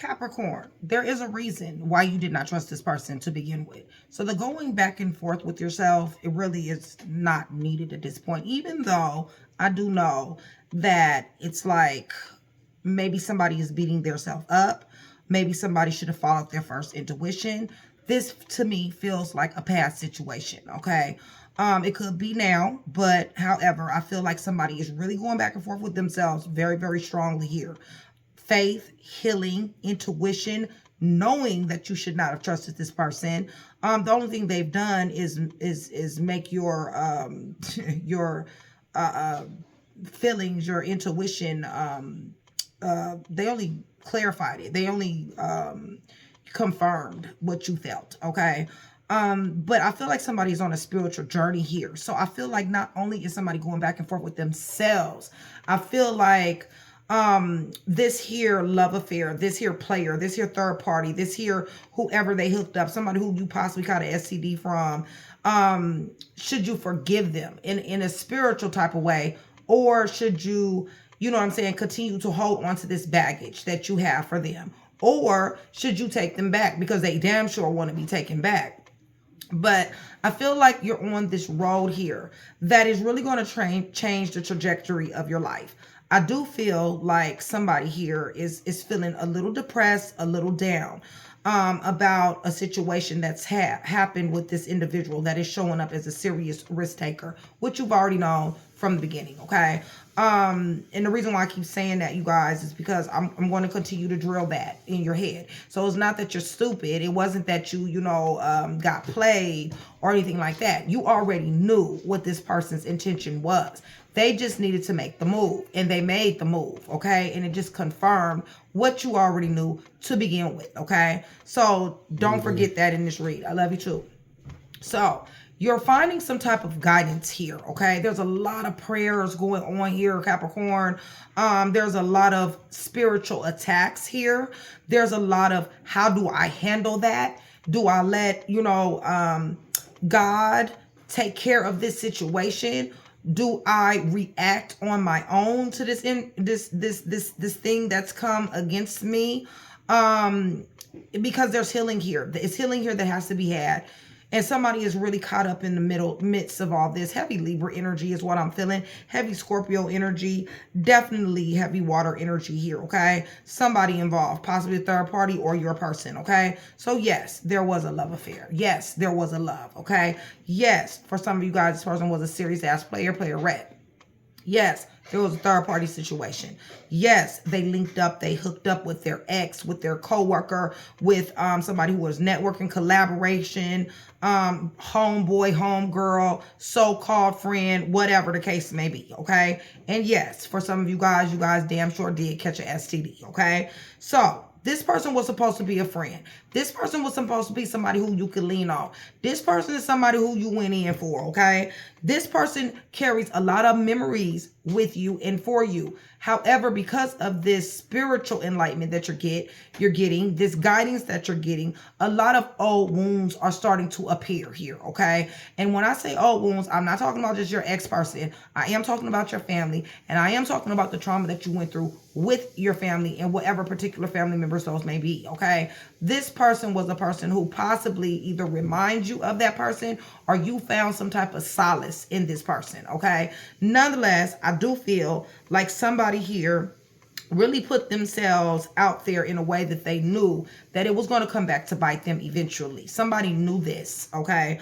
Capricorn, there is a reason why you did not trust this person to begin with. So the going back and forth with yourself, it really is not needed at this point, even though I do know that it's like maybe somebody is beating themselves up. Maybe somebody should have followed their first intuition. This to me feels like a past situation, okay? It could be now, but however, I feel like somebody is really going back and forth with themselves very, very strongly here. Faith, healing, intuition, knowing that you should not have trusted this person. The only thing they've done is make your your feelings, your intuition, they only clarified it. They only confirmed what you felt, okay? But I feel like somebody's on a spiritual journey here. So I feel like not only is somebody going back and forth with themselves, I feel like this here love affair, this here player, this here third party, this here whoever they hooked up, somebody who you possibly got an STD from, should you forgive them in a spiritual type of way, or should you, you know what I'm saying, continue to hold on to this baggage that you have for them, or should you take them back because they damn sure want to be taken back? But I feel like you're on this road here that is really going to change the trajectory of your life. I do feel like somebody here is feeling a little depressed, a little down about a situation that's happened with this individual that is showing up as a serious risk taker, which you've already known from the beginning, okay? And the reason why I keep saying that, you guys, is because I'm going to continue to drill that in your head. So it's not that you're stupid. It wasn't that you got played or anything like that. You already knew what this person's intention was. They just needed to make the move, and they made the move, okay? And it just confirmed what you already knew to begin with, okay? So don't forget that in this read. I love you too. So you're finding some type of guidance here, okay? There's a lot of prayers going on here, Capricorn. There's a lot of spiritual attacks here. There's a lot of, how do I handle that? Do I let, God take care of this situation? Do I react on my own to this thing that's come against me? Because there's healing here. It's healing here that has to be had. And somebody is really caught up in the midst of all this. Heavy Libra energy is what I'm feeling. Heavy Scorpio energy. Definitely heavy water energy here, okay? Somebody involved, possibly a third party or your person, okay? So yes, there was a love affair. Yes, there was a love, okay? Yes, for some of you guys, this person was a serious ass player rep. Yes, there was a third party situation. Yes, they linked up, they hooked up with their ex, with their coworker, with somebody who was networking, collaboration, homeboy, homegirl, so-called friend, whatever the case may be, okay? And yes, for some of you guys damn sure did catch an STD, okay? So this person was supposed to be a friend. This person was supposed to be somebody who you could lean on. This person is somebody who you went in for, okay? This person carries a lot of memories with you and for you. However, because of this spiritual enlightenment that you're getting, this guidance that you're getting, a lot of old wounds are starting to appear here, okay? And when I say old wounds, I'm not talking about just your ex-person. I am talking about your family, and I am talking about the trauma that you went through with your family and whatever particular family members those may be, okay? This person was a person who possibly either reminds you of that person or you found some type of solace in this person, okay? Nonetheless, I do feel like somebody here really put themselves out there in a way that they knew that it was going to come back to bite them eventually. Somebody knew this, okay?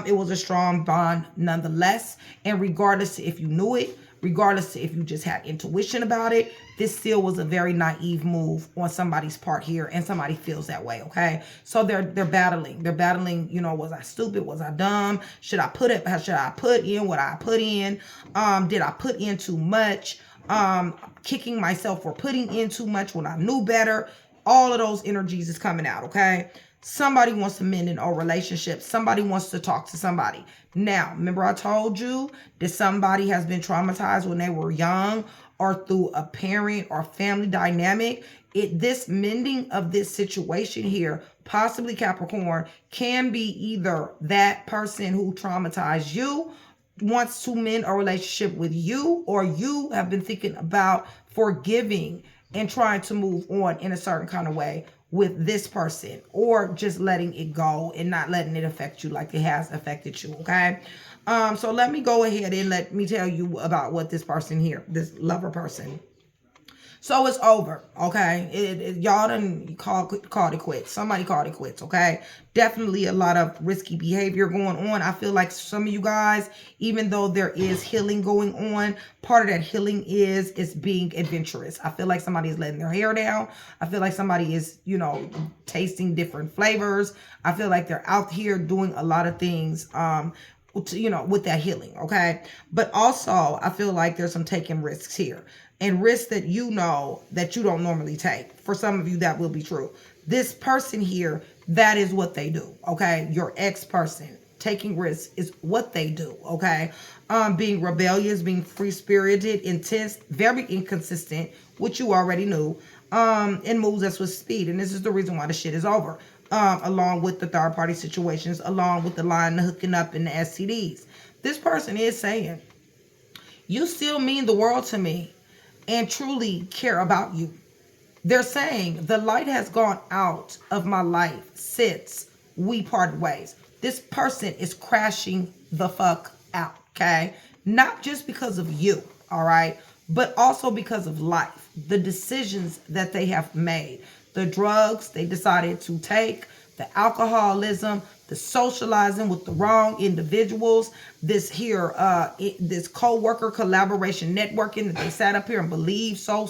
It was a strong bond nonetheless, and regardless if you knew it, regardless if you just had intuition about it, this still was a very naive move on somebody's part here, and somebody feels that way, okay? So they're battling. They're battling, was I stupid? Was I dumb? Should I put in what I put in? Did I put in too much? Kicking myself for putting in too much when I knew better. All of those energies is coming out, okay? Somebody wants to mend an old relationship. Somebody wants to talk to somebody. Now, remember I told you that somebody has been traumatized when they were young or through a parent or family dynamic. This mending of this situation here, possibly Capricorn, can be either that person who traumatized you wants to mend a relationship with you, or you have been thinking about forgiving and trying to move on in a certain kind of way with this person, or just letting it go and not letting it affect you like it has affected you. Okay. So let me go ahead and let me tell you about what this person here, this lover person. So it's over, okay? Y'all done called it quits. Somebody called it quits, okay? Definitely a lot of risky behavior going on. I feel like some of you guys, even though there is healing going on, part of that healing is being adventurous. I feel like somebody is letting their hair down. I feel like somebody is, you know, tasting different flavors. I feel like they're out here doing a lot of things, you know, with that healing, okay? But also, I feel like there's some taking risks here. And risks that you know that you don't normally take. For some of you, that will be true. This person here, that is what they do, okay? Your ex-person, taking risks is what they do, okay? Being rebellious, being free-spirited, intense, very inconsistent, which you already knew, and moves us with speed. And this is the reason why the shit is over. Along with the third-party situations, along with the line, the hooking up, and the STDs. This person is saying, you still mean the world to me and truly care about you. They're saying the light has gone out of my life since we parted ways. This person is crashing the fuck out, okay? Not just because of you, all right? But also because of life. The decisions that they have made. The drugs they decided to take. The alcoholism. The socializing with the wrong individuals, this here, this co-worker collaboration networking that they sat up here and believed so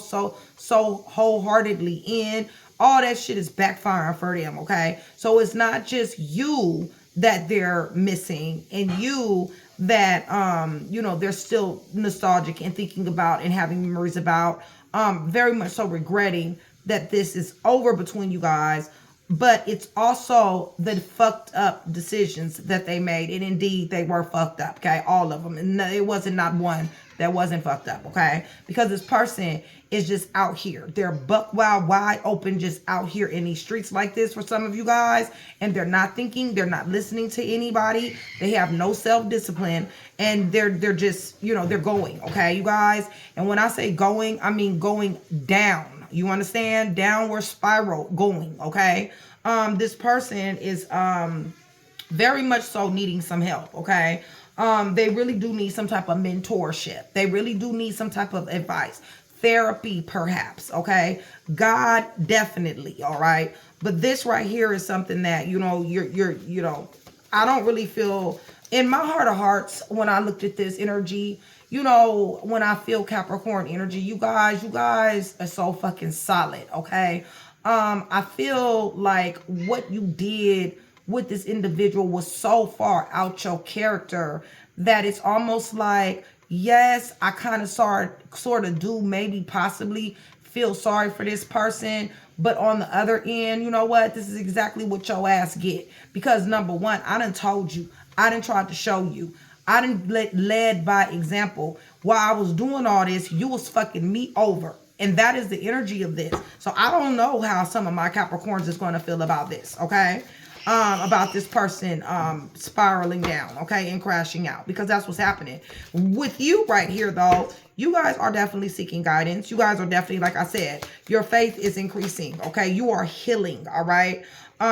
wholeheartedly in, all that shit is backfiring for them, okay? So it's not just you that they're missing and you that, you know, they're still nostalgic and thinking about and having memories about, very much so regretting that this is over between you guys. But it's also the fucked up decisions that they made. And indeed, they were fucked up, okay? All of them. And it wasn't not one that wasn't fucked up, okay? Because this person is just out here. They're buck wild, wide open, just out here in these streets like this for some of you guys. And they're not thinking. They're not listening to anybody. They have no self-discipline. And they're just, you know, they're going, okay, you guys? And when I say going, I mean going down. You understand? Downward spiral going, okay? This person is very much so needing some help, okay? They really do need some type of mentorship. They really do need some type of advice. Therapy, perhaps, okay? God, definitely, all right? But this right here is something that, you know, you know, I don't really feel, in my heart of hearts, when I looked at this energy, you know, when I feel Capricorn energy, you guys are so fucking solid, okay? I feel like what you did with this individual was so far out your character that it's almost like, yes, I kind of sort of do maybe possibly feel sorry for this person. But on the other end, you know what? This is exactly what your ass get. Because number one, I done told you. I done tried to show you. I done led by example. While I was doing all this, you was fucking me over. And that is the energy of this. So I don't know how some of my Capricorns is going to feel about this, okay? About this person spiraling down, okay, and crashing out. Because that's what's happening. With you right here, though, you guys are definitely seeking guidance. You guys are definitely, like I said, your faith is increasing, okay? You are healing, all right?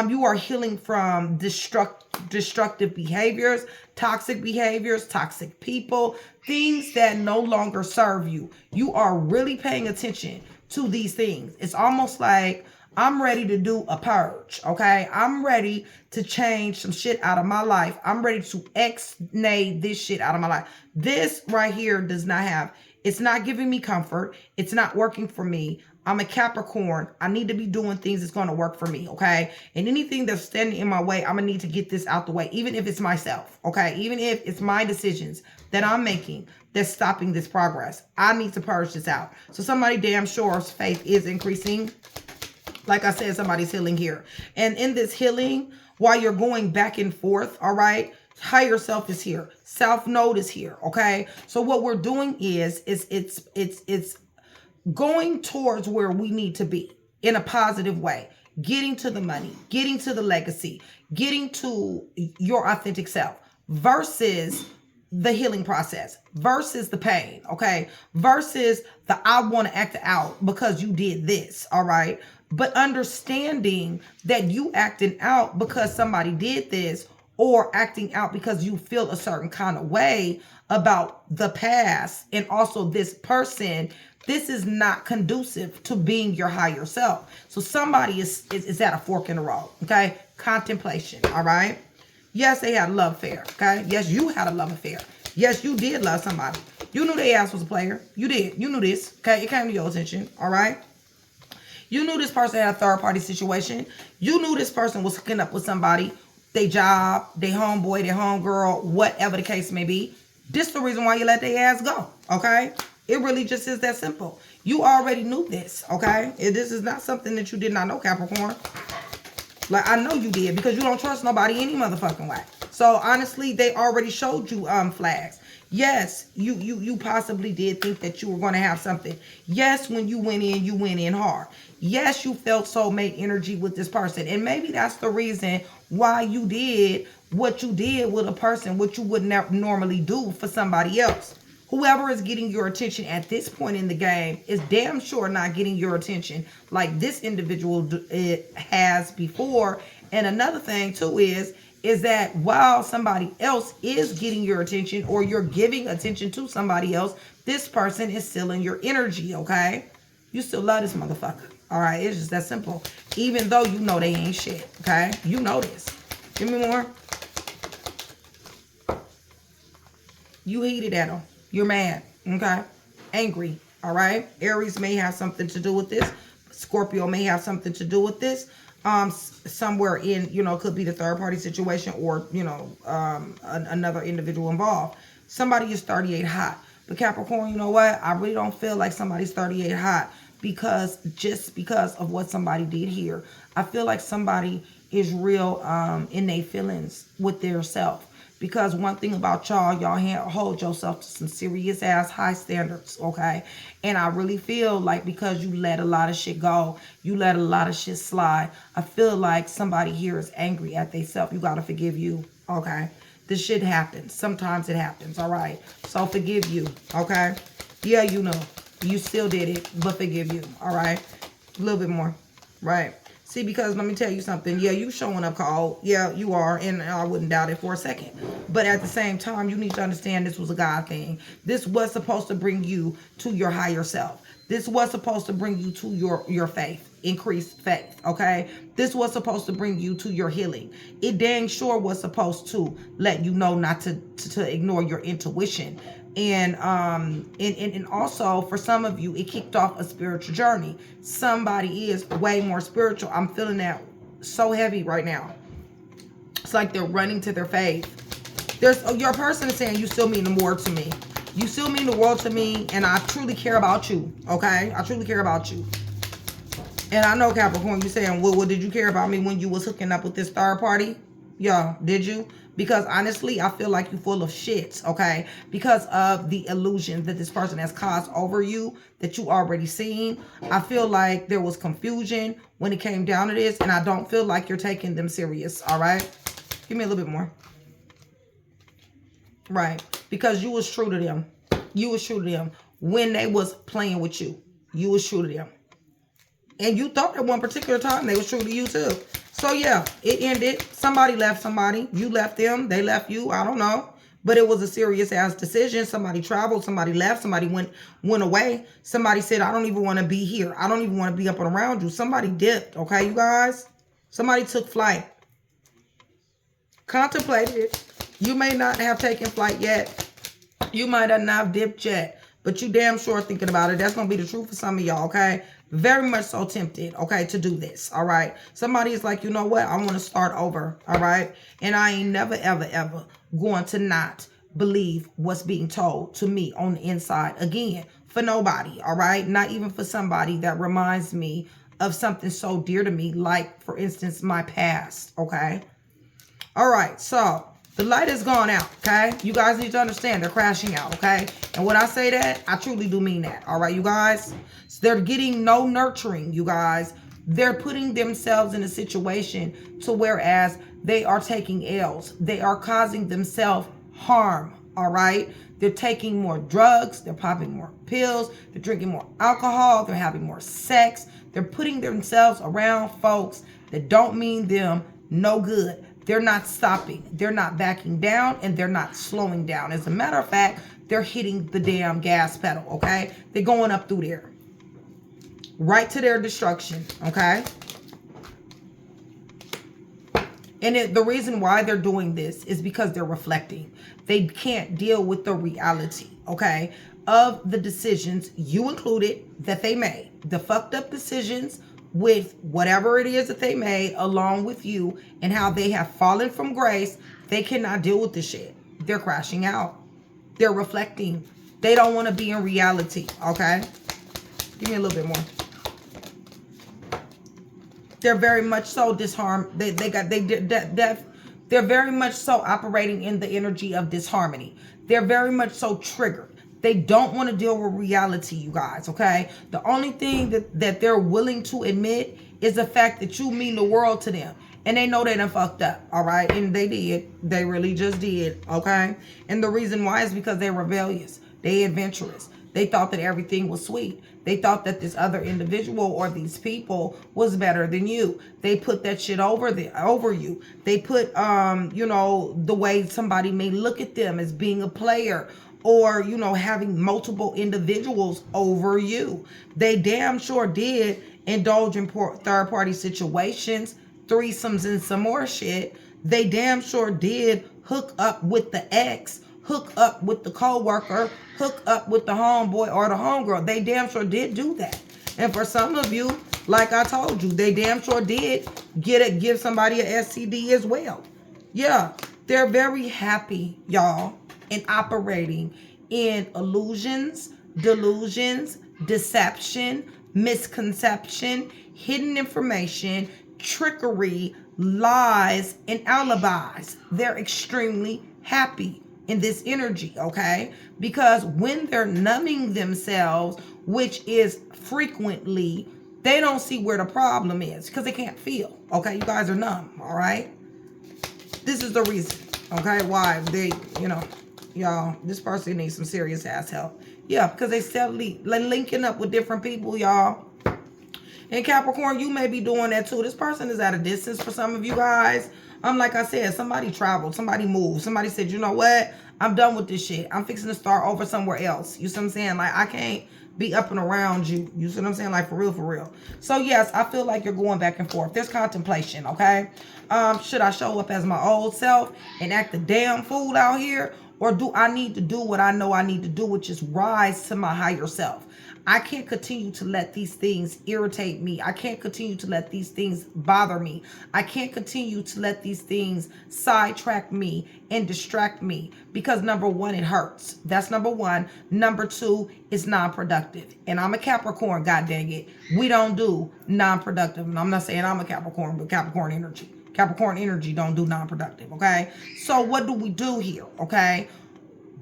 You are healing from destructive behaviors, toxic people, things that no longer serve you. You are really paying attention to these things. It's almost like I'm ready to do a purge, okay? I'm ready to change some shit out of my life. I'm ready to ex-nay this shit out of my life. This right here does not have, it's not giving me comfort. It's not working for me. I'm a Capricorn. I need to be doing things that's going to work for me, okay? And anything that's standing in my way, I'm going to need to get this out the way, even if it's myself, okay? Even if it's my decisions that I'm making that's stopping this progress. I need to purge this out. So somebody damn sure's faith is increasing. Like I said, somebody's healing here. And in this healing, while you're going back and forth, all right, higher self is here. Self-node is here, okay? So what we're doing is it's going towards where we need to be in a positive way, getting to the money, getting to the legacy, getting to your authentic self versus the healing process versus the pain, okay? Versus the I want to act out because you did this, all right? But understanding that you acting out because somebody did this, or acting out because you feel a certain kind of way about the past and also this person, this is not conducive to being your higher self. So somebody is at a fork in the road, okay? Contemplation, all right? Yes, they had a love affair, okay? Yes, you had a love affair. Yes, you did love somebody. You knew their ass was a player. You did. You knew this, okay? It came to your attention, all right? You knew this person had a third-party situation. You knew this person was hooking up with somebody, their job, their homeboy, their homegirl, whatever the case may be. This is the reason why you let their ass go, okay? It really just is that simple. You already knew this, okay? This is not something that you did not know, Capricorn. Like, I know you did, because you don't trust nobody any motherfucking way. So, honestly, they already showed you flags. Yes, you possibly did think that you were going to have something. Yes, when you went in hard. Yes, you felt soulmate energy with this person. And maybe that's the reason why you did what you did with a person, what you would never normally do for somebody else. Whoever is getting your attention at this point in the game is damn sure not getting your attention like this individual has before. And another thing too is that while somebody else is getting your attention, or you're giving attention to somebody else, this person is still in your energy, okay? You still love this motherfucker, all right? It's just that simple. Even though you know they ain't shit, okay? You know this. Give me more. You heated at them. You're mad, okay? Angry, all right? Aries may have something to do with this. Scorpio may have something to do with this. Somewhere in, could be the third party situation, or, another individual involved. Somebody is 38 hot. But Capricorn, you know what? I really don't feel like somebody's 38 hot because of what somebody did here. I feel like somebody is real in their feelings with their self. Because one thing about y'all hold yourself to some serious ass high standards, okay? And I really feel like because you let a lot of shit go, you let a lot of shit slide, I feel like somebody here is angry at themselves. You gotta forgive you, okay? This shit happens. Sometimes it happens, all right? So forgive you, okay? Yeah, you know. You still did it, but forgive you, all right? A little bit more, right? See, because let me tell you something. Yeah, you showing up cold. Yeah, you are. And I wouldn't doubt it for a second. But at the same time, you need to understand this was a God thing. This was supposed to bring you to your higher self. This was supposed to bring you to your faith. Increased faith, okay? This was supposed to bring you to your healing. It dang sure was supposed to let you know not to ignore your intuition. And also for some of you, it kicked off a spiritual journey. Somebody is way more spiritual. I'm feeling that so heavy right now. It's like they're running to their faith. Your person is saying, you still mean the world to me. You still mean the world to me, and I truly care about you, okay? I truly care about you. And I know, Capricorn, you saying, well, did you care about me when you was hooking up with this third party? Yeah, did you? Because honestly, I feel like you're full of shit, okay? Because of the illusion that this person has caused over you, that you already seen. I feel like there was confusion when it came down to this, and I don't feel like you're taking them serious, all right? Give me a little bit more. Right, because you was true to them. You was true to them when they was playing with you. You was true to them. And you thought at one particular time they was true to you too. So yeah, it ended. Somebody left somebody. You left them. They left you. I don't know. But it was a serious ass decision. Somebody traveled. Somebody left. Somebody went away. Somebody said, I don't even want to be here. I don't even want to be up and around you. Somebody dipped. Okay, you guys? Somebody took flight. Contemplated it. You may not have taken flight yet. You might not have dipped yet. But you damn sure thinking about it. That's going to be the truth for some of y'all, okay? Very much so tempted, okay, to do this, all right? Somebody is like, you know what? I want to start over, all right? And I ain't never, ever, ever going to not believe what's being told to me on the inside. Again, for nobody, all right? Not even for somebody that reminds me of something so dear to me, like, for instance, my past, okay? All right, so the light has gone out, okay? You guys need to understand they're crashing out, okay? And when I say that, I truly do mean that, all right, you guys? So they're getting no nurturing, you guys. They're putting themselves in a situation to whereas they are taking L's. They are causing themselves harm, all right? They're taking more drugs. They're popping more pills. They're drinking more alcohol. They're having more sex. They're putting themselves around folks that don't mean them no good. They're not stopping. They're not backing down, and they're not slowing down. As a matter of fact, they're hitting the damn gas pedal, okay? They're going up through there. Right to their destruction, okay? And the reason why they're doing this is because they're reflecting. They can't deal with the reality, okay, of the decisions, you included, that they made. The fucked up decisions with whatever it is that they made along with you, and how they have fallen from grace. They cannot deal with this shit. They're crashing out. They're reflecting. They don't want to be in reality, okay? Give me a little bit more. They're very much so disharmed. They're very much so operating in the energy of disharmony. They're very much so triggered. They don't want to deal with reality, you guys, okay? The only thing that they're willing to admit is the fact that you mean the world to them. And they know they done fucked up, all right? And they did. They really just did, okay? And the reason why is because they're rebellious. They adventurous. They thought that everything was sweet. They thought that this other individual or these people was better than you. They put that shit over you. They put, you know, the way somebody may look at them as being a player, or, you know, having multiple individuals over you. They damn sure did indulge in third-party situations, threesomes, and some more shit. They damn sure did hook up with the ex, hook up with the co-worker, hook up with the homeboy or the homegirl. They damn sure did do that. And for some of you, like I told you, they damn sure did give somebody a STD as well. Yeah, they're very happy, y'all, in operating in illusions, delusions, deception, misconception, hidden information, trickery, lies, and alibis. They're extremely happy in this energy, okay? Because when they're numbing themselves, which is frequently, they don't see where the problem is because they can't feel, okay? You guys are numb, all right? This is the reason, okay, why they, you know, y'all, this person needs some serious ass help. Yeah, because they steadily linking up with different people, y'all. And Capricorn, you may be doing that too. This person is at a distance for some of you guys. Like I said, somebody traveled, somebody moved, somebody said, you know what? I'm done with this shit. I'm fixing to start over somewhere else. You see what I'm saying? Like, I can't be up and around you. You see what I'm saying? Like, for real, for real. So, yes, I feel like you're going back and forth. There's contemplation, okay? Should I show up as my old self and act a damn fool out here? Or do I need to do what I know I need to do, which is rise to my higher self? I can't continue to let these things irritate me. I can't continue to let these things bother me. I can't continue to let these things sidetrack me and distract me, because number one, it hurts. That's number one. Number two, it's non-productive. And I'm a Capricorn, god dang it. We don't do non-productive. And I'm not saying I'm a Capricorn, but Capricorn energy. Capricorn energy don't do non-productive, okay? So what do we do here, okay?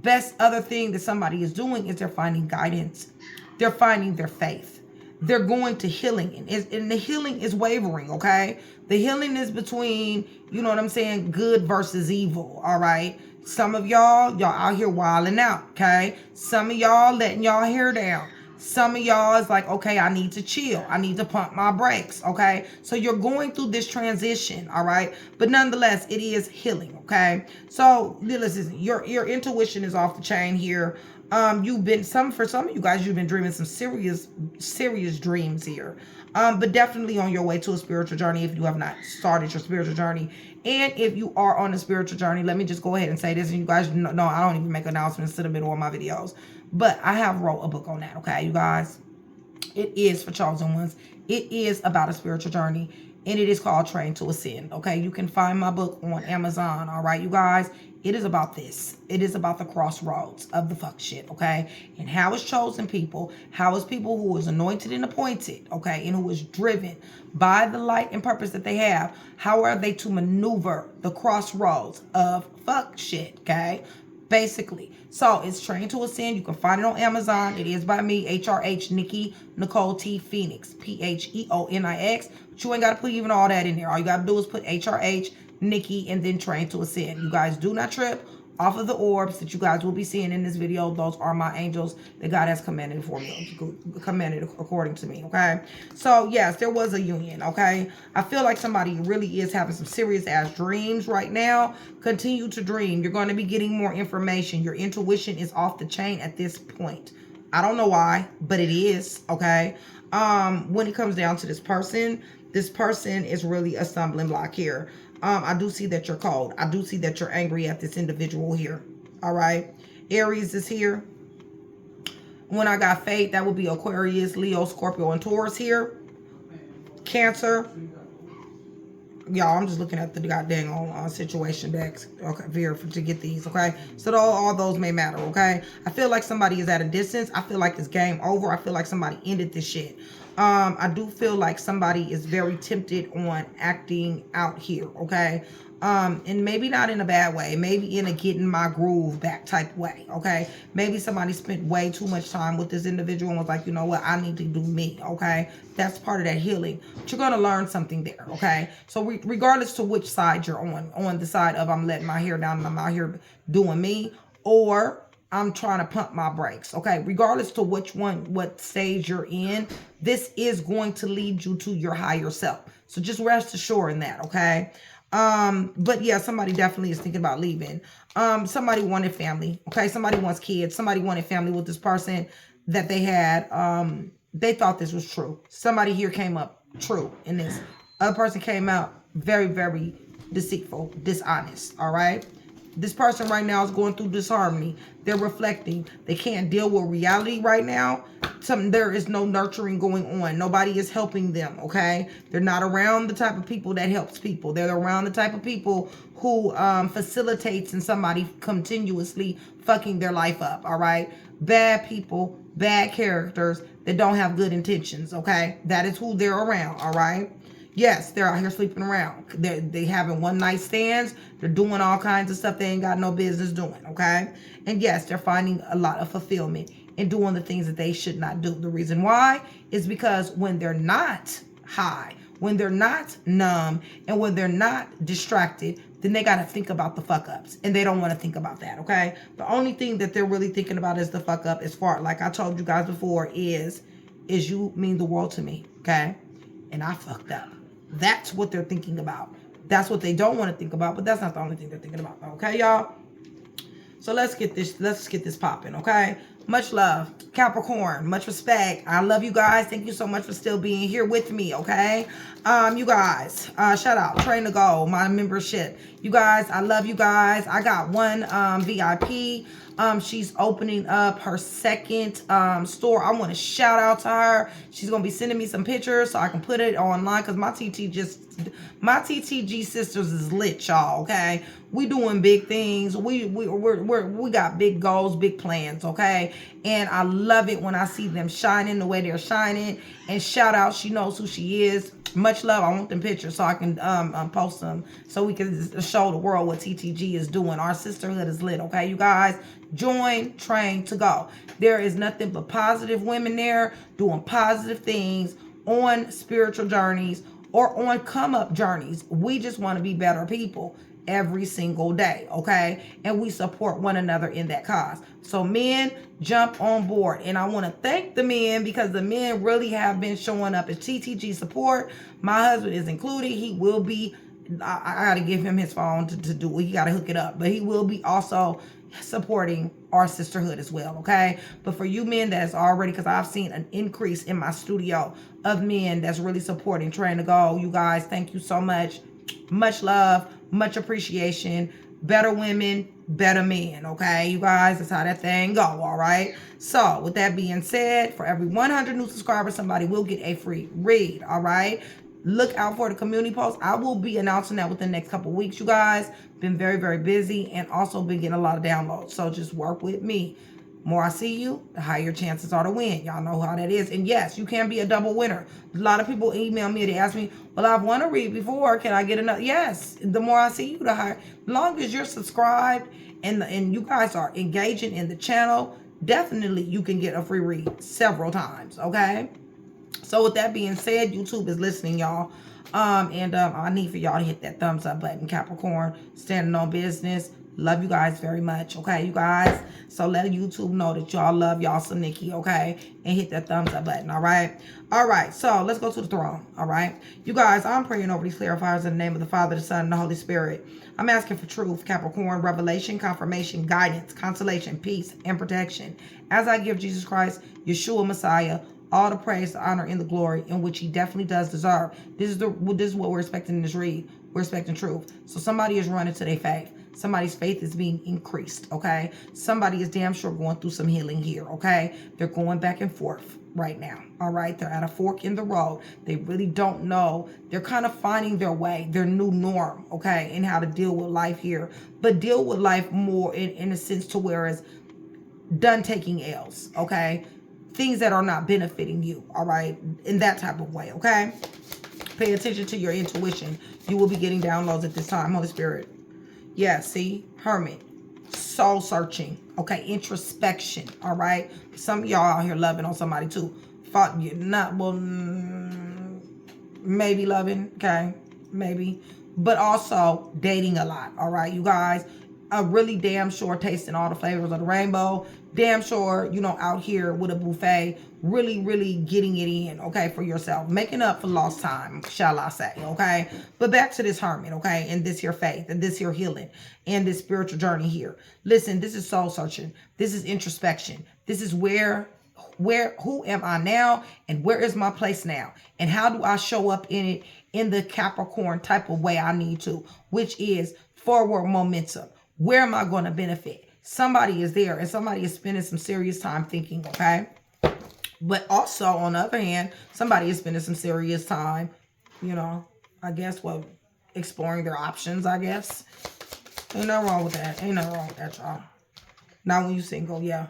Best other thing that somebody is doing is they're finding guidance. They're finding their faith. They're going to healing. And the healing is wavering, okay? The healing is between, you know what I'm saying, good versus evil, all right? Some of y'all out here wilding out, okay? Some of y'all letting y'all hair down. Some of y'all is like, okay, I need to chill. I need to pump my brakes, okay? So you're going through this transition, all right? But nonetheless, it is healing, okay? So listen, your intuition is off the chain here. For some of you guys, you've been dreaming some serious dreams here. But definitely on your way to a spiritual journey if you have not started your spiritual journey. And if you are on a spiritual journey, let me just go ahead and say this. And you guys know I don't even make announcements to the middle of my videos. But I have wrote a book on that, okay, you guys? It is for chosen ones. It is about a spiritual journey. And it is called Train to Ascend, okay? You can find my book on Amazon, all right, you guys? It is about this. It is about the crossroads of the fuck shit, okay? And how is chosen people, how is people who is anointed and appointed, okay, and who is driven by the light and purpose that they have, how are they to maneuver the crossroads of fuck shit, okay? Basically. So it's Train to Ascend. You can find it on Amazon. It is by me, HRH, Nikki, Nicole T. Pheonix, Pheonix. But you ain't got to put even all that in there. All you got to do is put HRH, Nikki, and then Train to Ascend. You guys do not trip off of the orbs that you guys will be seeing in this video, those are my angels that God has commanded for me, commanded according to me, okay? So, yes, there was a union, okay? I feel like somebody really is having some serious-ass dreams right now. Continue to dream. You're going to be getting more information. Your intuition is off the chain at this point. I don't know why, but it is, okay? When it comes down to this person is really a stumbling block here. I do see that you're cold. I do see that you're angry at this individual here. All right. Aries is here. When I got fate, that would be Aquarius, Leo, Scorpio, and Taurus here. Cancer. Y'all, I'm just looking at the goddamn situation decks. Okay, to get these, okay? So all those may matter, okay? I feel like somebody is at a distance. I feel like it's game over. I feel like somebody ended this shit. I do feel like somebody is very tempted on acting out here, okay? And maybe not in a bad way, maybe in a getting my groove back type way, okay? Maybe somebody spent way too much time with this individual and was like, you know what, I need to do me, okay? That's part of that healing. But you're going to learn something there, okay? So regardless to which side you're on the side of I'm letting my hair down and I'm out here doing me, or I'm trying to pump my brakes, okay? Regardless to what stage you're in, this is going to lead you to your higher self. So just rest assured in that, okay? But yeah, somebody definitely is thinking about leaving. Somebody wanted family, okay? Somebody wants kids. Somebody wanted family with this person that they had. They thought this was true. Somebody here came up true in this. Other person came out very, very deceitful, dishonest, all right? This person right now is going through disharmony. They're reflecting. They can't deal with reality right now. There is no nurturing going on. Nobody is helping them, okay? They're not around the type of people that helps people. They're around the type of people who facilitates and somebody continuously fucking their life up, all right? Bad people, bad characters that don't have good intentions, okay? That is who they're around, all right? Yes, they're out here sleeping around. They having one night stands. They're doing all kinds of stuff they ain't got no business doing, okay? And yes, they're finding a lot of fulfillment in doing the things that they should not do. The reason why is because when they're not high, when they're not numb, and when they're not distracted, then they got to think about the fuck ups. And they don't want to think about that, okay? The only thing that they're really thinking about is the fuck up, as far, like I told you guys before, is you mean the world to me, okay? And I fucked up. That's what they're thinking about. That's what they don't want to think about, but that's not the only thing they're thinking about. Okay, y'all? So let's get this popping, okay? Much love. Capricorn, much respect. I love you guys. Thank you so much for still being here with me, okay? You guys, shout out. Train to Go, my membership. You guys, I love you guys. I got one VIP. She's opening up her second store. I want to shout out to her. She's going to be sending me some pictures so I can put it online, because my TTG sisters is lit, y'all, okay? We doing big things. We got big goals, big plans, okay? And I love it when I see them shining the way they're shining. And shout out, she knows who she is. Much love. I want them pictures so I can post them so we can show the world what TTG is doing. Our sisterhood is lit, okay, you guys? Join, train to go. There is nothing but positive women there doing positive things on spiritual journeys or on come-up journeys. We just want to be better people every single day, okay? And we support one another in that cause. So men, jump on board. And I want to thank the men, because the men really have been showing up as TTG support. My husband is included. He will be, I got to give him his phone to do it. He got to hook it up. But he will be also supporting our sisterhood as well, okay? But for you men that's already, because I've seen an increase in my studio of men that's really supporting Train to Go. You guys, thank you so much. Much love, much appreciation. Better women, better men, okay? You guys, that's how that thing go, all right? So with that being said, for every 100 new subscribers, somebody will get a free read, all right? Look out for the community post. I will be announcing that within the next couple weeks, you guys. Been very, very busy and also been getting a lot of downloads. So just work with me. The more I see you, the higher chances are to win. Y'all know how that is. And yes, you can be a double winner. A lot of people email me. They ask me, well, I've won a read before. Can I get another? Yes. The more I see you, the higher. As long as you're subscribed and you guys are engaging in the channel, definitely you can get a free read several times, okay? So with that being said, YouTube is listening, y'all. I need for y'all to hit that thumbs up button. Capricorn, standing on business. Love you guys very much, okay, you guys? So let YouTube know that y'all love y'all some Nikki, okay? And hit that thumbs up button, all right? All right, so let's go to the throne, all right? You guys, I'm praying over these clarifiers in the name of the Father, the Son, and the Holy Spirit. I'm asking for truth, Capricorn, revelation, confirmation, guidance, consolation, peace, and protection. As I give Jesus Christ, Yeshua, Messiah, all the praise, the honor, and the glory in which he definitely does deserve. This is what we're expecting in this read. We're expecting truth. So somebody is running to their faith. Somebody's faith is being increased, okay? Somebody is damn sure going through some healing here, okay? They're going back and forth right now, all right? They're at a fork in the road. They really don't know. They're kind of finding their way, their new norm, okay, and how to deal with life here. But deal with life more in a sense to where it's done taking L's, okay? Things that are not benefiting you, all right? In that type of way, okay? Pay attention to your intuition. You will be getting downloads at this time, Holy Spirit. Yeah, see? Hermit. Soul searching. Okay, introspection. All right? Some of y'all out here loving on somebody too. Not, well, maybe loving. Okay, maybe. But also dating a lot. All right, you guys? Really damn sure tasting all the flavors of the rainbow. Damn sure, you know, out here with a buffet. Really, really getting it in, okay, for yourself. Making up for lost time, shall I say, okay? But back to this hermit, okay, and this here faith, and this here healing, and this spiritual journey here. Listen, this is soul searching. This is introspection. This is who am I now, and where is my place now? And how do I show up in it in the Capricorn type of way I need to, which is forward momentum. Where am I going to benefit? Somebody is there, and somebody is spending some serious time thinking, okay? But also, on the other hand, somebody is spending some serious time, you know, I guess, well, exploring their options, I guess. Ain't nothing wrong with that. Ain't nothing wrong with that, y'all. Not when you single, yeah.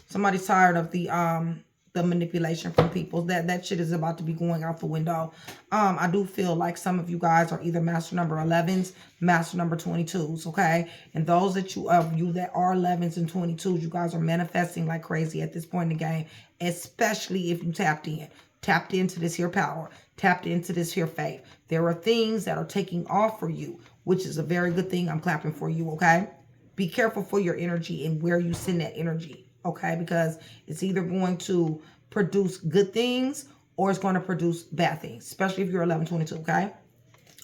Somebody's tired of the manipulation from people. That shit is about to be going out the window. I do feel like some of you guys are either master number 11s, master number 22s, okay? And those of you that are 11s and 22s, you guys are manifesting like crazy at this point in the game, especially if you tapped into this here power, tapped into this here faith. There are things that are taking off for you, which is a very good thing. I'm clapping for you, okay? Be careful for your energy and where you send that energy. Okay, because it's either going to produce good things or it's going to produce bad things, especially if you're 1122, okay?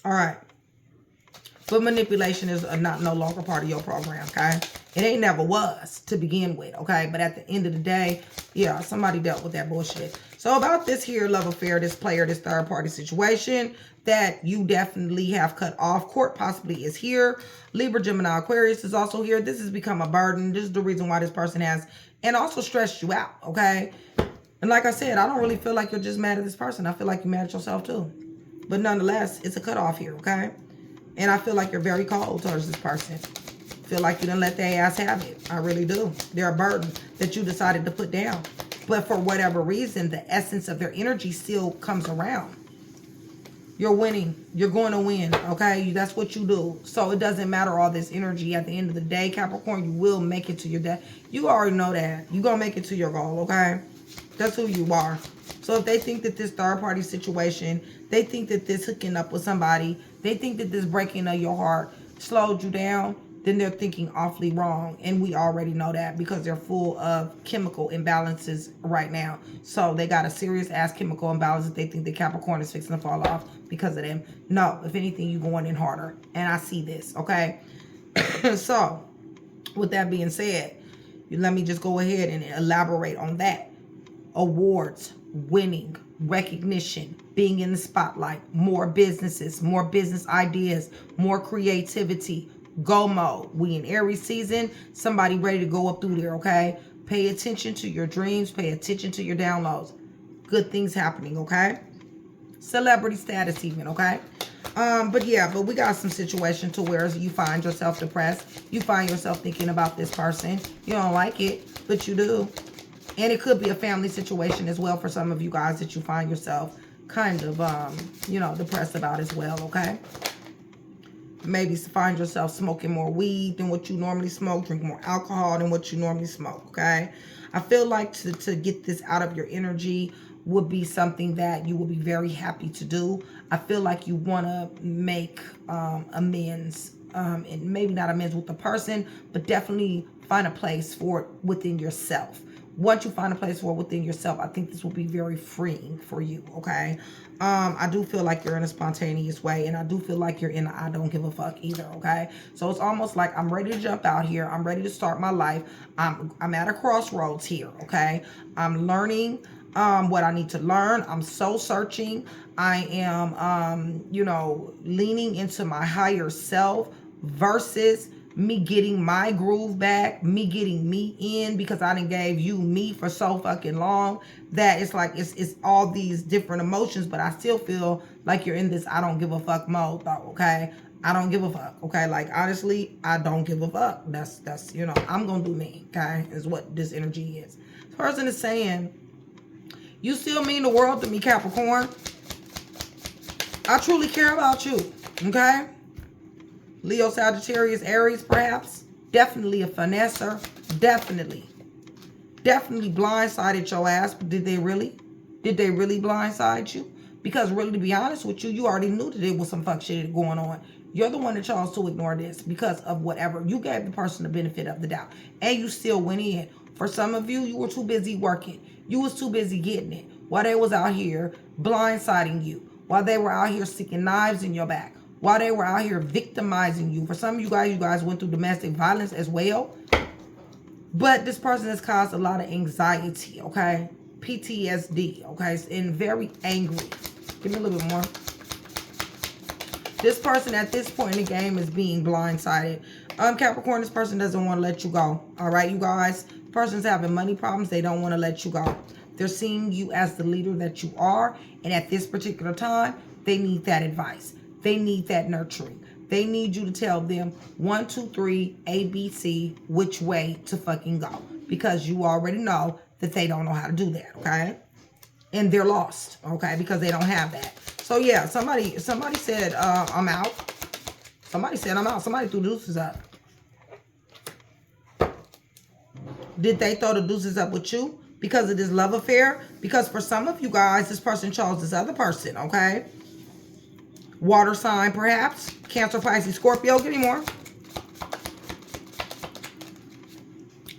All right. But manipulation is no longer part of your program, okay? It ain't never was to begin with, okay? But at the end of the day, yeah, somebody dealt with that bullshit. So about this here love affair, this player, this third party situation that you definitely have cut off. Court possibly is here. Libra, Gemini, Aquarius is also here. This has become a burden. This is the reason why this person has, and also stressed you out, okay? And like I said, I don't really feel like you're just mad at this person. I feel like you're mad at yourself too. But nonetheless, it's a cutoff here, okay? And I feel like you're very cold towards this person. Feel like you didn't let their ass have it. I really do. They're a burden that you decided to put down. But for whatever reason, the essence of their energy still comes around. You're winning. You're going to win, okay? That's what you do. So it doesn't matter all this energy. At the end of the day, Capricorn, you will make it to your death. You already know that. You're going to make it to your goal, okay? That's who you are. So if they think that this third party situation, they think that this hooking up with somebody, they think that this breaking of your heart slowed you down, then they're thinking awfully wrong. And we already know that because they're full of chemical imbalances right now. So they got a serious ass chemical imbalance that they think the Capricorn is fixing to fall off because of them. No, if anything, you're going in harder. And I see this, okay? So with that being said, let me just go ahead and elaborate on that. Awards, winning, recognition, being in the spotlight, more businesses, more business ideas, more creativity. Go mode. We in Aries season. Somebody ready to go up through there, okay? Pay attention to your dreams. Pay attention to your downloads. Good things happening, okay? Celebrity status even, okay? But we got some situation to where you find yourself depressed. You find yourself thinking about this person. You don't like it, but you do. And it could be a family situation as well for some of you guys that you find yourself kind of, depressed about as well, okay? Maybe find yourself smoking more weed than what you normally smoke, drink more alcohol than what you normally smoke, okay? I feel like to get this out of your energy, would be something that you will be very happy to do. I feel like you want to make amends, and maybe not amends with the person, but definitely find a place for it within yourself. Once you find a place for it within yourself, I think this will be very freeing for you, okay? I do feel like you're in a spontaneous way, and I do feel like you're in a I don't give a fuck either, okay? So it's almost like I'm ready to jump out here. I'm ready to start my life. I'm at a crossroads here, okay? I'm learning what I need to learn. I'm soul searching. I am, you know, leaning into my higher self versus me getting my groove back, me getting me in, because I done gave you me for so fucking long that it's like it's all these different emotions, but I still feel like you're in this I don't give a fuck mode though, okay? I don't give a fuck, okay? Like, honestly, I don't give a fuck. That's you know, I'm gonna do me, okay? Is what this energy is. This person is saying, you still mean the world to me, Capricorn. I truly care about you, okay? Leo, Sagittarius, Aries, perhaps. Definitely a finesser. Definitely blindsided your ass. But did they really? Did they really blindside you? Because really, to be honest with you, you already knew that there was some fuck shit going on. You're the one that chose to ignore this because of whatever. You gave the person the benefit of the doubt. And you still went in. For some of you, you were too busy working. You was too busy getting it. While they was out here blindsiding you. While they were out here sticking knives in your back. While they were out here victimizing you. For some of you guys went through domestic violence as well. But this person has caused a lot of anxiety, okay? PTSD, okay? And very angry. Give me a little bit more. This person at this point in the game is being blindsided. Capricorn, this person doesn't want to let you go. All right, you guys? The person's having money problems. They don't want to let you go. They're seeing you as the leader that you are. And at this particular time, they need that advice. They need that nurturing. They need you to tell them 1, 2, 3, A, B, C, which way to fucking go. Because you already know that they don't know how to do that, okay? And they're lost, okay? Because they don't have that. So, yeah, somebody said, I'm out. Somebody said, I'm out. Somebody threw the deuces up. Did they throw the deuces up with you because of this love affair? Because for some of you guys, this person chose this other person, okay? Water sign, perhaps. Cancer, Pisces, Scorpio. Give me more.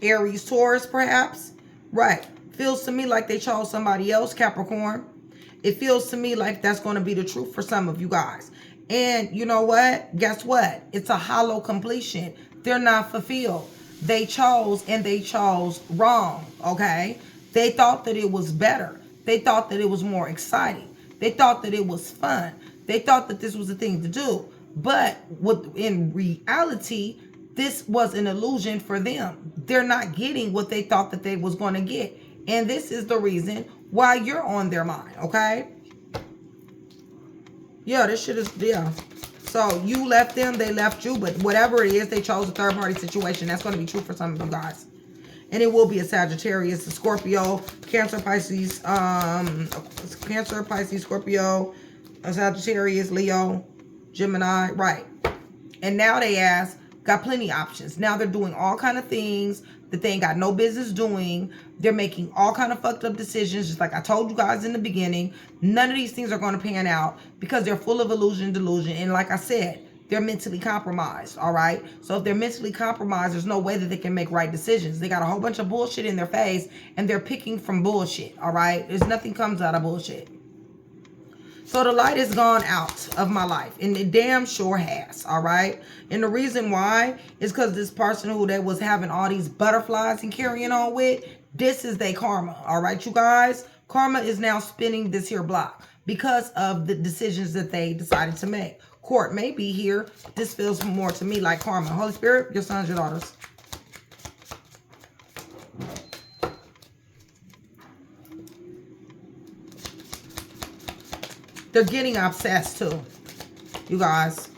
Aries, Taurus, perhaps. Right. Feels to me like they chose somebody else, Capricorn. It feels to me like that's going to be the truth for some of you guys. And you know what? Guess what? It's a hollow completion. They're not fulfilled. They chose and they chose wrong, okay? They thought that it was better. They thought that it was more exciting. They thought that it was fun. They thought that this was the thing to do. But in reality, this was an illusion for them. They're not getting what they thought that they was going to get. And this is the reason why you're on their mind, okay? Yeah, this shit is, yeah. So you left them, they left you. But whatever it is, they chose a third-party situation. That's going to be true for some of you guys. And it will be a Sagittarius, a Scorpio, Cancer, Pisces, Cancer, Pisces, Scorpio, a Sagittarius, Leo, Gemini, right. And now they got plenty of options. Now they're doing all kind of things that they ain't got no business doing. They're making all kind of fucked up decisions, just like I told you guys in the beginning. None of these things are going to pan out because they're full of illusion, delusion. And like I said, they're mentally compromised, all right? So if they're mentally compromised, there's no way that they can make right decisions. They got a whole bunch of bullshit in their face, and they're picking from bullshit, all right? There's nothing comes out of bullshit. So the light is gone out of my life, and it damn sure has, all right? And the reason why is because this person who they was having all these butterflies and carrying on with, this is their karma, all right, you guys? Karma is now spinning this here block because of the decisions that they decided to make. Court may be here. This feels more to me like karma. Holy Spirit, your sons, your daughters. They're getting obsessed too, you guys.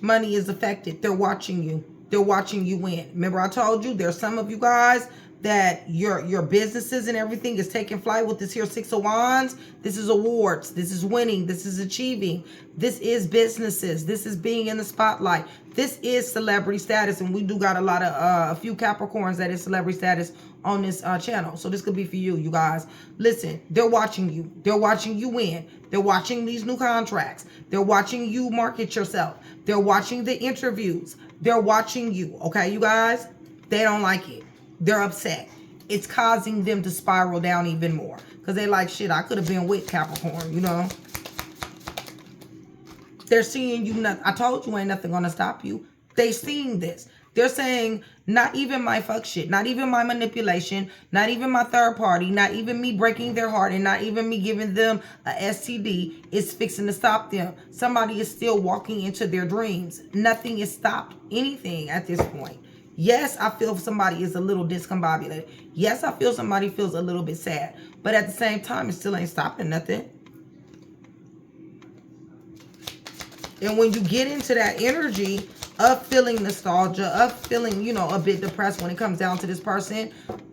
Money is affected. They're watching you. They're watching you win. Remember I told you there's some of you guys that your businesses and everything is taking flight with this here 6 of Wands. This is awards. This is winning. This is achieving. This is businesses. This is being in the spotlight. This is celebrity status. And we do got a lot of, a few Capricorns that is celebrity status on this channel. So this could be for you, you guys. Listen, they're watching you. They're watching you win. They're watching these new contracts. They're watching you market yourself. They're watching the interviews. They're watching you, okay, you guys? They don't like it. They're upset. It's causing them to spiral down even more. Because they like, shit, I could have been with Capricorn, you know? They're seeing you. I told you ain't nothing going to stop you. They seeing this. They're saying, not even my fuck shit, not even my manipulation, not even my third party, not even me breaking their heart, and not even me giving them a STD is fixing to stop them. Somebody is still walking into their dreams. Nothing has stopped anything at this point. Yes, I feel somebody is a little discombobulated. Yes, I feel somebody feels a little bit sad. But at the same time, it still ain't stopping nothing. And when you get into that energy of feeling nostalgia, of feeling, you know, a bit depressed when it comes down to this person,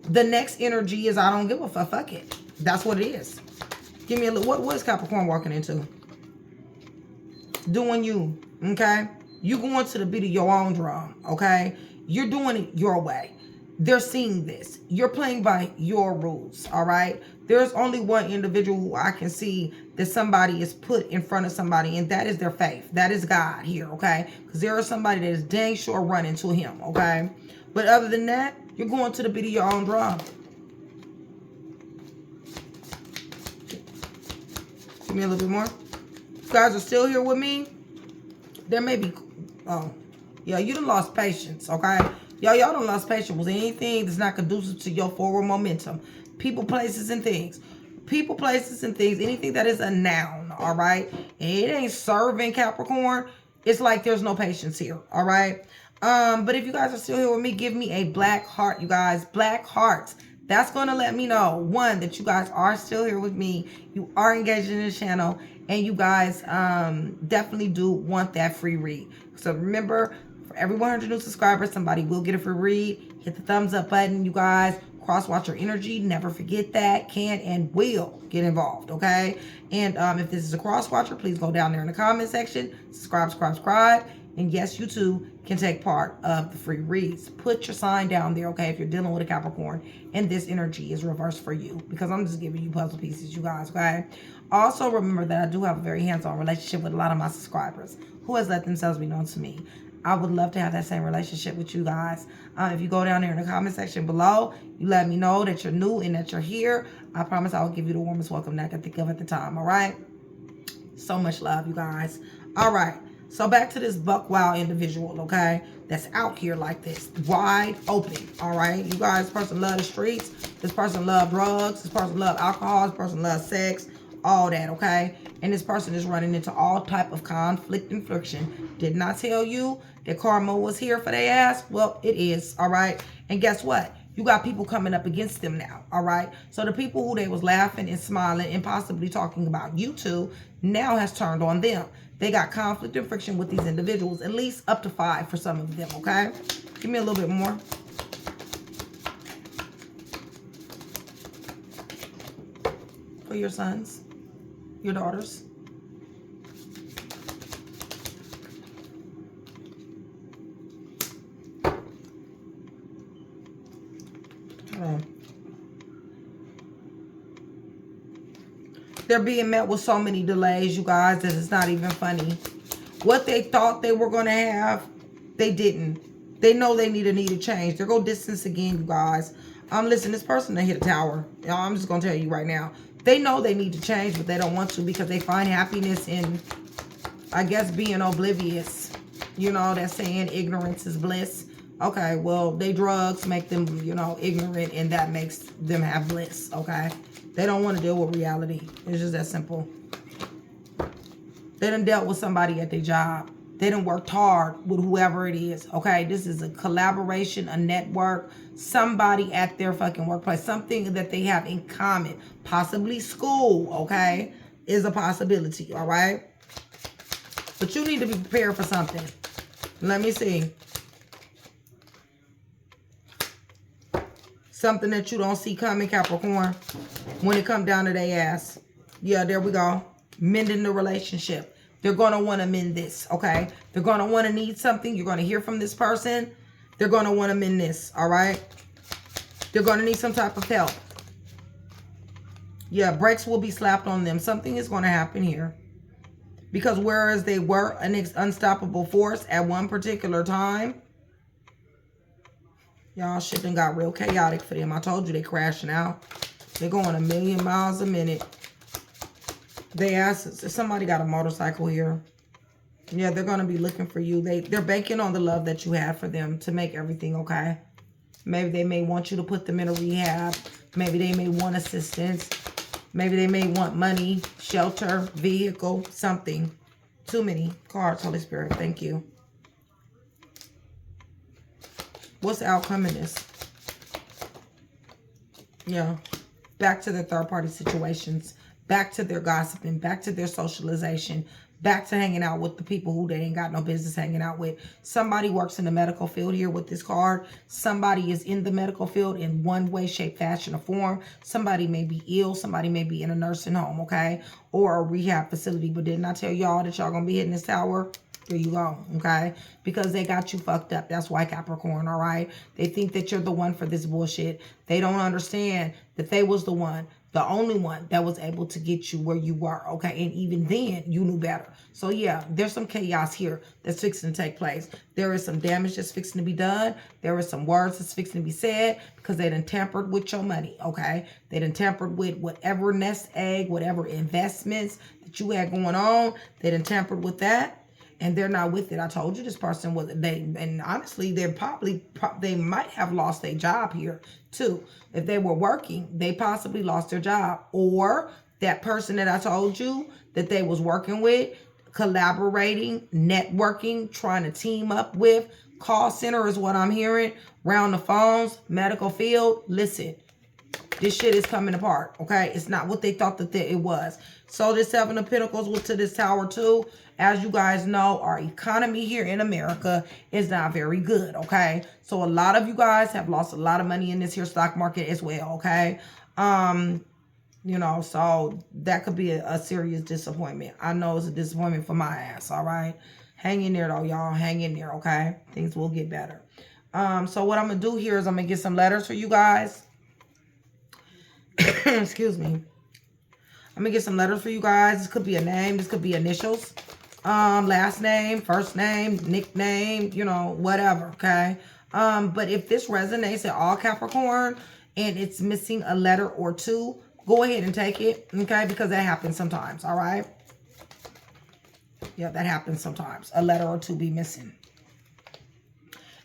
the next energy is I don't give a fuck. Fuck it. That's what it is. Give me a little. What is Capricorn walking into? Doing you. Okay? You going to the beat of your own drum. Okay? You're doing it your way. They're seeing this. You're playing by your rules. All right? There's only one individual who I can see that somebody is put in front of somebody, and that is their faith. That is God here, okay? Because there is somebody that is dang sure running to him, okay? But other than that, you're going to the beat of your own drum. Give me a little bit more. You guys are still here with me? There may be... Oh, yeah, you done lost patience, okay? Y'all done lost patience with anything that's not conducive to your forward momentum. People, places, and things. People, places, and things. Anything that is a noun, all right? And it ain't serving Capricorn. It's like there's no patience here, all right? But if you guys are still here with me, give me a black heart, you guys. Black hearts. That's going to let me know, one, that you guys are still here with me. You are engaged in this channel. And you guys definitely do want that free read. So remember, for every 100 new subscribers, somebody will get a free read. Hit the thumbs up button, you guys. Cross watch your energy. Never forget that. Can and will get involved, okay? And if this is a cross watcher, please go down there in the comment section. Subscribe. And yes, you too can take part of the free reads. Put your sign down there, okay, if you're dealing with a Capricorn and this energy is reversed for you. Because I'm just giving you puzzle pieces, you guys, okay? Also, remember that I do have a very hands-on relationship with a lot of my subscribers who has let themselves be known to me. I would love to have that same relationship with you guys. If you go down there in the comment section below, you let me know that you're new and that you're here. I promise I will give you the warmest welcome that I can think of at the time, all right? So much love, you guys. All right, so back to this buck wild individual, okay, that's out here like this, wide open, all right? You guys, this person love the streets. This person love drugs. This person love alcohol. This person love sex. All that, okay? And this person is running into all type of conflict and friction. Did not tell you that karma was here for their ass? Well, it is, all right? And guess what? You got people coming up against them now, all right? So the people who they was laughing and smiling and possibly talking about you two now has turned on them. They got conflict and friction with these individuals, at least up to 5 for some of them, okay? Give me a little bit more. For your sons. Your daughters. They're being met with so many delays, you guys, that it's not even funny. What they thought they were going to have, they didn't. They know they need a change. They're going distance again, you guys. Listen, this person, they hit a tower. I'm just going to tell you right now. They know they need to change, but they don't want to because they find happiness in, I guess, being oblivious. You know, that saying ignorance is bliss. Okay, well, they drugs make them, you know, ignorant, and that makes them have bliss, okay? They don't want to deal with reality. It's just that simple. They done dealt with somebody at their job. They done worked hard with whoever it is, okay? This is a collaboration, a network, somebody at their fucking workplace, something that they have in common, possibly school, okay, is a possibility, all right? But you need to be prepared for something. Let me see. Something that you don't see coming, Capricorn, when it come down to their ass. Yeah, there we go. Mending the relationship. They're going to want to mend this, okay? They're going to want to need something. You're going to hear from this person. They're going to want to mend this, all right? They're going to need some type of help. Yeah, brakes will be slapped on them. Something is going to happen here. Because whereas they were an unstoppable force at one particular time, y'all, shit done got real chaotic for them. I told you they crashing out. They're going 1,000,000 miles a minute. They asked, somebody got a motorcycle here. Yeah, they're going to be looking for you. They're banking on the love that you have for them to make everything okay. Maybe they may want you to put them in a rehab. Maybe they may want assistance. Maybe they may want money, shelter, vehicle, something. Too many cards, Holy Spirit. Thank you. What's the outcome in this? Yeah. Back to their third-party situations. Back to their gossiping. Back to their socialization. Back to hanging out with the people who they ain't got no business hanging out with. Somebody works in the medical field here with this card. Somebody is in the medical field in one way, shape, fashion, or form. Somebody may be ill. Somebody may be in a nursing home, okay? Or a rehab facility. But didn't I tell y'all that y'all gonna be hitting this tower? There you go, okay? Because they got you fucked up. That's why, Capricorn, all right? They think that you're the one for this bullshit. They don't understand that they was the one, the only one that was able to get you where you were, okay? And even then, you knew better. So, yeah, there's some chaos here that's fixing to take place. There is some damage that's fixing to be done. There is some words that's fixing to be said because they done tampered with your money, okay? They done tampered with whatever nest egg, whatever investments that you had going on. They done tampered with that. And they're not with it. I told you this person was, and honestly, they might have lost their job here too. If they were working, they possibly lost their job. Or that person that I told you that they was working with, collaborating, networking, trying to team up with, call center is what I'm hearing, round the phones, medical field. Listen, this shit is coming apart, okay? It's not what they thought that it was. So this Seven of Pentacles went to this tower too. As you guys know, our economy here in America is not very good, okay? So a lot of you guys have lost a lot of money in this here stock market as well, okay? You know, so that could be a serious disappointment. I know it's a disappointment for my ass, all right? Hang in there, though, y'all. Hang in there, okay? Things will get better. So what I'm going to do here is I'm going to get some letters for you guys. Excuse me. I'm going to get some letters for you guys. This could be a name. This could be initials. Last name, first name, nickname, you know, whatever, okay? But if this resonates at all, Capricorn, and it's missing a letter or two, go ahead and take it, okay? Because that happens sometimes, all right? Yeah, that happens sometimes. A letter or two be missing.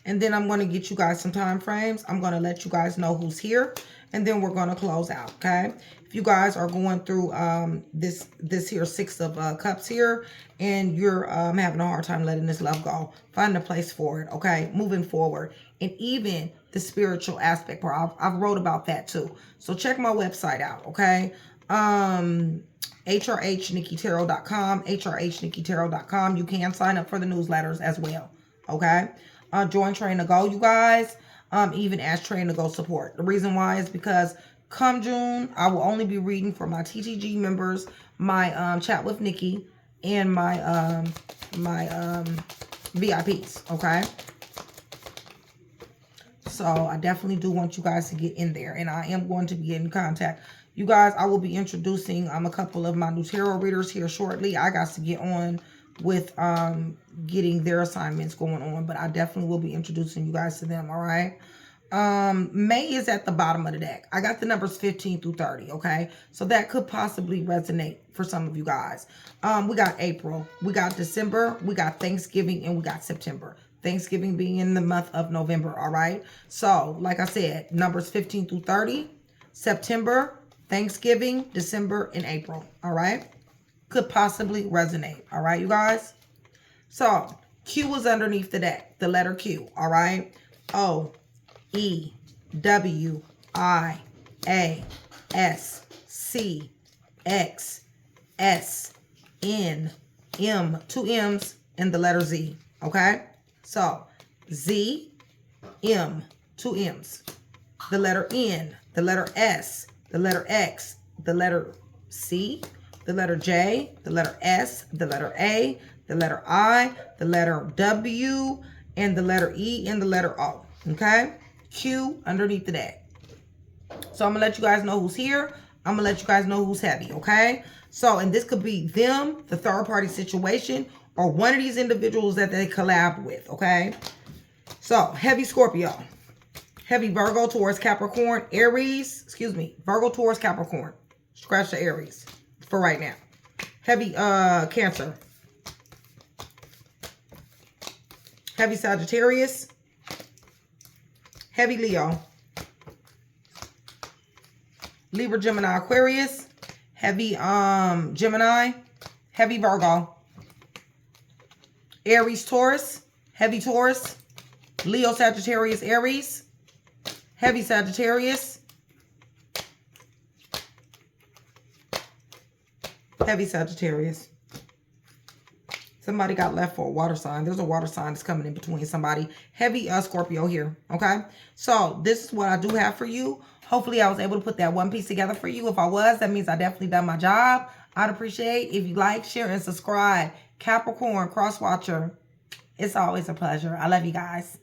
And then I'm going to get you guys some time frames. I'm going to let you guys know who's here. And then we're going to close out, okay? If you guys are going through this here Six of Cups here, and you're having a hard time letting this love go, find a place for it, okay? Moving forward. And even the spiritual aspect part, I've wrote about that too. So check my website out, okay? HRHNikkiTarot.com, HRHNikkiTarot.com. You can sign up for the newsletters as well, okay? Join Train to Go, you guys. Even as Train to Go support. The reason why is because come June, I will only be reading for my TTG members, my Chat with Nikki, and my VIPs, okay? So I definitely do want you guys to get in there, and I am going to be in contact. You guys, I will be introducing a couple of my new tarot readers here shortly. I got to get on with getting their assignments going on, but I definitely will be introducing you guys to them, all right? May is at the bottom of the deck. I got the numbers 15 through 30, okay? So that could possibly resonate for some of you guys. We got April, we got December, we got Thanksgiving, and we got September. Thanksgiving being in the month of November, all right? So, like I said, numbers 15 through 30, September, Thanksgiving, December, and April, all right? Could possibly resonate, all right, you guys? So, Q is underneath the deck, the letter Q, all right? O, E, W, I, A, S, C, X, S, N, M, two M's, and the letter Z, okay? So, Z, M, two M's, the letter N, the letter S, the letter X, the letter C, the letter J, the letter S, the letter A, the letter I, the letter W, and the letter E, and the letter O, okay? Q underneath the deck. So I'm going to let you guys know who's here. I'm going to let you guys know who's heavy, okay? So, and this could be them, the third party situation, or one of these individuals that they collab with, okay? So, heavy Scorpio. Heavy Virgo, Taurus, Capricorn, Aries. Excuse me. Virgo, Taurus, Capricorn. Scratch the Aries for right now. Heavy Cancer. Heavy Sagittarius. Heavy Leo. Libra, Gemini, Aquarius. Heavy Gemini. Heavy Virgo. Aries, Taurus. Heavy Taurus. Leo, Sagittarius, Aries. Heavy Sagittarius. Heavy Sagittarius. Somebody got left for a water sign. There's a water sign that's coming in between somebody. Heavy Scorpio here, okay? So this is what I do have for you. Hopefully I was able to put that one piece together for you. If I was, that means I definitely done my job. I'd appreciate if you like, share, and subscribe. Capricorn, Cross Watcher. It's always a pleasure. I love you guys.